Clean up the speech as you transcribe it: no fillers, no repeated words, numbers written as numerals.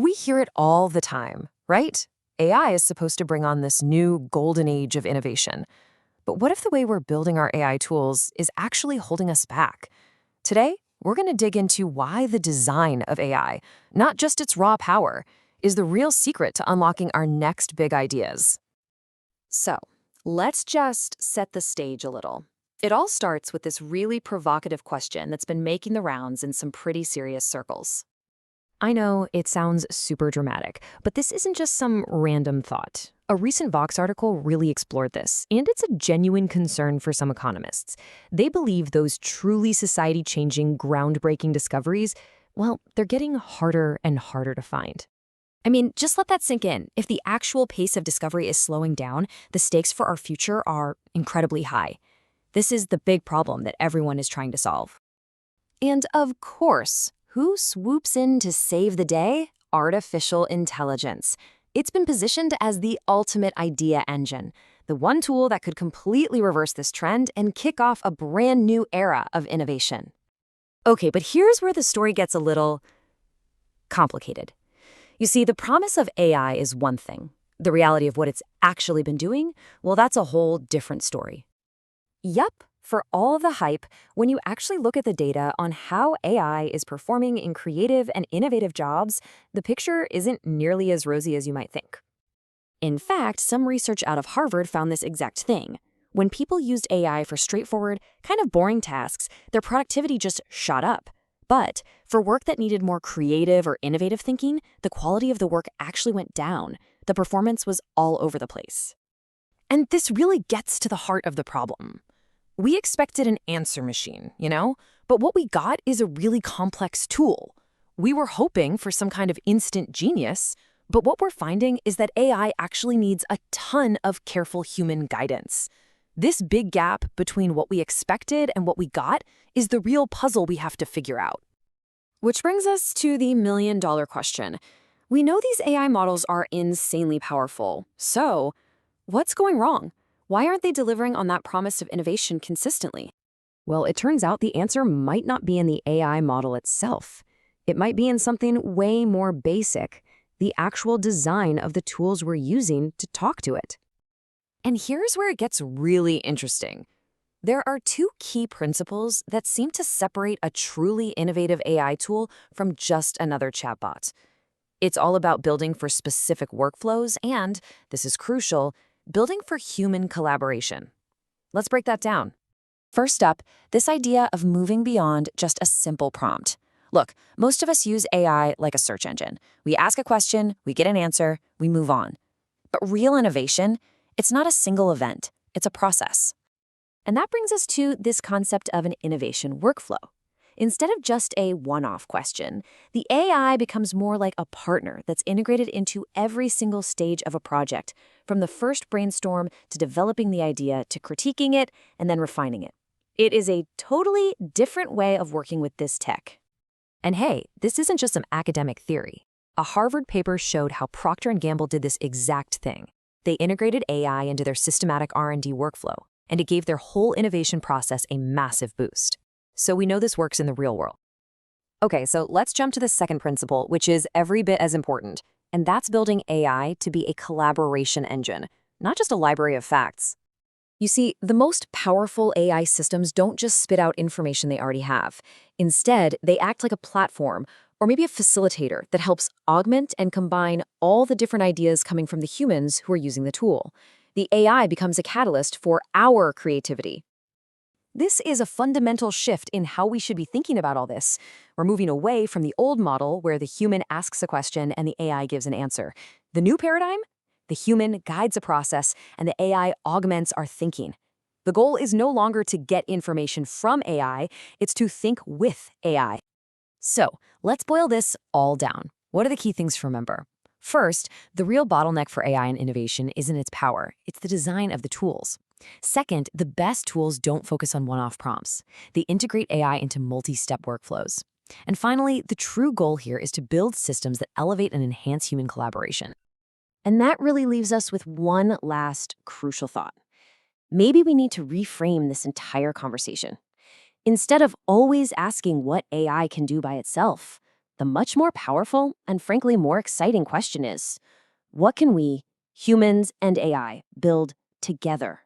We hear it all the time, right? AI is supposed to bring on this new golden age of innovation. But what if the way we're building our AI tools is actually holding us back? Today, we're going to dig into why the design of AI, not just its raw power, is the real secret to unlocking our next big ideas. So, let's just set the stage a little. It all starts with this really provocative question that's been making the rounds in some pretty serious circles. I know it sounds super dramatic, but this isn't just some random thought. A recent Vox article really explored this, and it's a genuine concern for some economists. They believe those truly society-changing, groundbreaking discoveries, well, they're getting harder and harder to find. I mean, just let that sink in. If the actual pace of discovery is slowing down, the stakes for our future are incredibly high. This is the big problem that everyone is trying to solve. And of course, who swoops in to save the day? Artificial intelligence. It's been positioned as the ultimate idea engine, the one tool that could completely reverse this trend and kick off a brand new era of innovation. Okay, but here's where the story gets a little complicated. You see, the promise of AI is one thing. The reality of what it's actually been doing, well, that's a whole different story. Yup. For all of the hype, when you actually look at the data on how AI is performing in creative and innovative jobs, the picture isn't nearly as rosy as you might think. In fact, some research out of Harvard found this exact thing. When people used AI for straightforward, kind of boring tasks, their productivity just shot up. But for work that needed more creative or innovative thinking, the quality of the work actually went down. The performance was all over the place. And this really gets to the heart of the problem. We expected an answer machine, but what we got is a really complex tool. We were hoping for some kind of instant genius, but what we're finding is that AI actually needs a ton of careful human guidance. This big gap between what we expected and what we got is the real puzzle we have to figure out. Which brings us to the million-dollar question. We know these AI models are insanely powerful, so what's going wrong? Why aren't they delivering on that promise of innovation consistently? Well, it turns out the answer might not be in the AI model itself. It might be in something way more basic, the actual design of the tools we're using to talk to it. And here's where it gets really interesting. There are two key principles that seem to separate a truly innovative AI tool from just another chatbot. It's all about building for specific workflows and, this is crucial, building for human collaboration. Let's break that down. First up, this idea of moving beyond just a simple prompt. Look, most of us use AI like a search engine. We ask a question, we get an answer, we move on. But real innovation, it's not a single event, it's a process. And that brings us to this concept of an innovation workflow. Instead of just a one-off question, the AI becomes more like a partner that's integrated into every single stage of a project, from the first brainstorm to developing the idea to critiquing it and then refining it. It is a totally different way of working with this tech. And hey, this isn't just some academic theory. A Harvard paper showed how Procter & Gamble did this exact thing. They integrated AI into their systematic R&D workflow, and it gave their whole innovation process a massive boost. So we know this works in the real world. Okay, so let's jump to the second principle, which is every bit as important, and that's building AI to be a collaboration engine, not just a library of facts. You see, the most powerful AI systems don't just spit out information they already have. Instead, they act like a platform, or maybe a facilitator that helps augment and combine all the different ideas coming from the humans who are using the tool. The AI becomes a catalyst for our creativity. This is a fundamental shift in how we should be thinking about all this. We're moving away from the old model where the human asks a question and the AI gives an answer. The new paradigm? The human guides a process and the AI augments our thinking. The goal is no longer to get information from AI, it's to think with AI. So, let's boil this all down. What are the key things to remember? First, the real bottleneck for AI and innovation isn't its power, it's the design of the tools. Second, the best tools don't focus on one-off prompts. They integrate AI into multi-step workflows. And finally, the true goal here is to build systems that elevate and enhance human collaboration. And that really leaves us with one last crucial thought. Maybe we need to reframe this entire conversation. Instead of always asking what AI can do by itself, The much more powerful and frankly more exciting question is, what can we, humans and AI, build together?